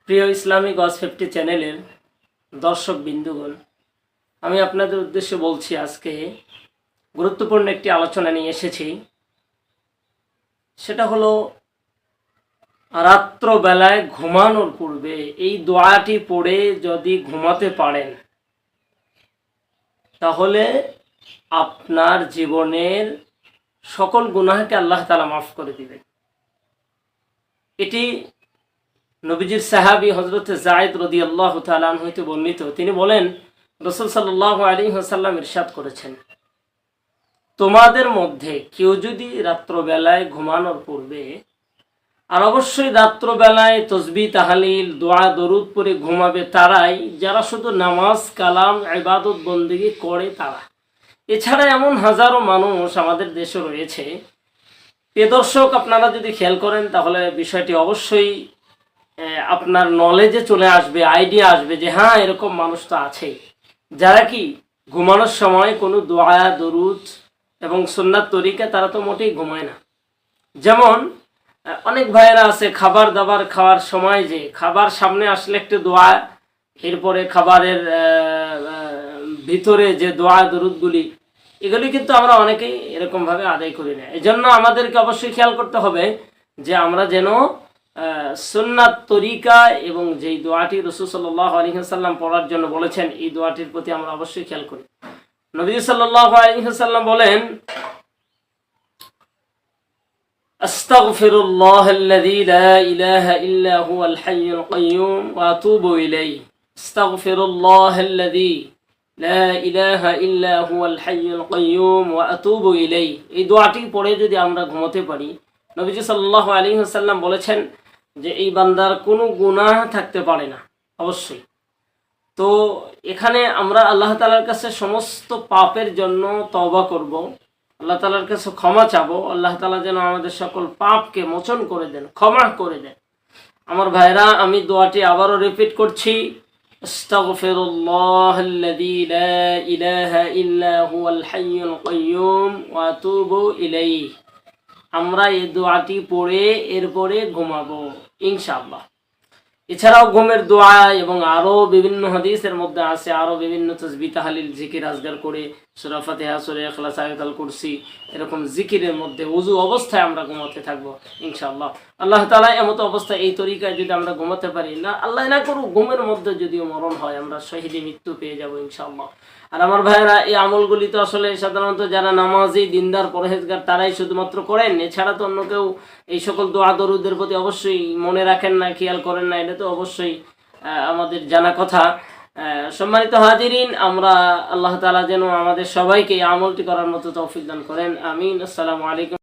প্রিয় ইসলামিক ওয়াজ 50 চ্যানেলের দর্শক বিন্দুগণ, আমি আপনাদের উদ্দেশ্যে বলছি, আজকে গুরুত্বপূর্ণ একটি আলোচনা নিয়ে এসেছি। সেটা হলো রাত্রবেলায় ঘুমানোর পূর্বে এই দোয়াটি পড়ে যদি ঘুমাতে পারেন তাহলে আপনার জীবনের সকল গুনাহকে আল্লাহ তাআলা মাফ করে দিবেন। এটি নবীজির সাহাবী হযরত যায়েদ রাদিয়াল্লাহু তাআলা আনহু হতে বর্ণিত। তিনি বলেন, রাসূল সাল্লাল্লাহু আলাইহি ওয়াসাল্লাম ইরশাদ করেছেন, তোমাদের মধ্যে কেউ যদি রাত্রবেলায় ঘুমানোর পূর্বে, আর অবশ্যই রাত্রবেলায় তসবিহ তাহলিল দোয়া দরুদ পড়ে ঘুমাবে তারাই যারা শুধু নামাজ কালাম ইবাদত বন্দেগী করে তারা। এছাড়া এমন হাজারো মানুষ আমাদের দেশে রয়েছে। প্রিয় দর্শক, আপনারা যদি খেয়াল করেন তাহলে বিষয়টি অবশ্যই আপনার নলেজে চলে আসবে, আইডিয়া আসবে যে হ্যাঁ, এরকম মানুষ তো আছে যারা কি ঘুমানোর সময় কোনো দোয়া দরুদ এবং সুন্নাত তরিকা তারা তো মোটেই ঘুমায় না। যেমন অনেক ভাইয়েরা আছে খাবার দাবার খাওয়ার সময় যে খাবার সামনে আসলে একটু দোয়া, এরপরে খাবারের ভিতরে যে দোয়া দরুদগুলি, এগুলি কিন্তু আমরা অনেকেই এরকমভাবে আদায় করি না। এই জন্য আমাদেরকে অবশ্যই খেয়াল করতে হবে যে আমরা যেন সুন্নাত তরিকা এবং যেই দোয়াটি রাসূল সাল্লাল্লাহু আলাইহি ওয়াসাল্লাম পড়ার জন্য বলেছেন এই দোয়াটির প্রতি আমরা অবশ্যই খেয়াল করি। নবী সাল্লাল্লাহু আলাইহি ওয়াসাল্লাম বলেন, আস্তাগফিরুল্লাহাল্লাযী লা ইলাহা ইল্লা হুয়াল হাইয়ুল কাইয়্যুম ওয়া আতুবু ইলাইহি। আস্তাগফিরুল্লাহাল্লাযী লা ইলাহা ইল্লা হুয়াল হাইয়ুল কাইয়্যুম ওয়া আতুবু ইলাইহি। এই দোয়াটি পড়ে যদি আমরা ঘুমোতে পারি, নবীজি সাল্লাল্লাহু আলাইহি ওয়াসাল্লাম বলেছেন যে এই বান্দার কোনো গুনাহ থাকতে পারে না অবশ্যই। তো এখানে আমরা আল্লাহ তাআলার কাছে সমস্ত পাপের জন্য তওবা করব, আল্লাহ তাআলার কাছে ক্ষমা চাবো। আল্লাহ তাআলা যেন আমাদের সকল পাপকে মোচন করে দেন, ক্ষমা করে দেন। আমার ভাইরা, আমি দোয়াটি আবারও রিপিট করছি, আস্তাগফিরুল্লাহাল্লাযী লা ইলাহা ইল্লা হুয়াল হাইয়ুল কাইয়্যুম ওয়া আতুবু ইলাইহি। আমরা এই দোয়াটি পড়ে এরপরে ঘুমাবো ইনশাআল্লাহ। এছাড়াও ঘুমের দোয়া এবং আরও বিভিন্ন হাদিসের মধ্যে আছে, আরও বিভিন্ন তাসবিহ তাহলিল জিকির আজগার করে সূরা ফাতিহা, সূরা ইখলাস, আয়াতুল কুরসি, এরকম জিকিরের মধ্যে ওযু অবস্থায় আমরা ঘুমাতে থাকবো ইনশাআল্লাহ। আল্লাহ তাআলা এমত অবস্থায় এই তরিকায় যদি আমরা ঘুমাতে পারি, না আল্লাহ না করুক ঘুমের মধ্যে যদিও মরণ হয়, আমরা শহীদে মৃত্যু পেয়ে যাব ইনশাআল্লাহ। আর আমার ভাইয়েরা, এই আমলগুলি তো আসলে সাধারণত যারা নামাজি দিনদার পরহেজগার তারাই শুধুমাত্র করেন, এছাড়া তো অন্য কেউ এই সকল দোয়া দরুদের প্রতি অবশ্যই মনে রাখেন না, খেয়াল করেন না। এটা তো অবশ্যই আমাদের জানা কথা। সম্মানিত হাজিরিন, আমরা আল্লাহ তাআলা যেন আমাদের সবাইকে এই আমলটি করার মতো তৌফিক দান করেন। আমিন। আসসালামু আলাইকুম।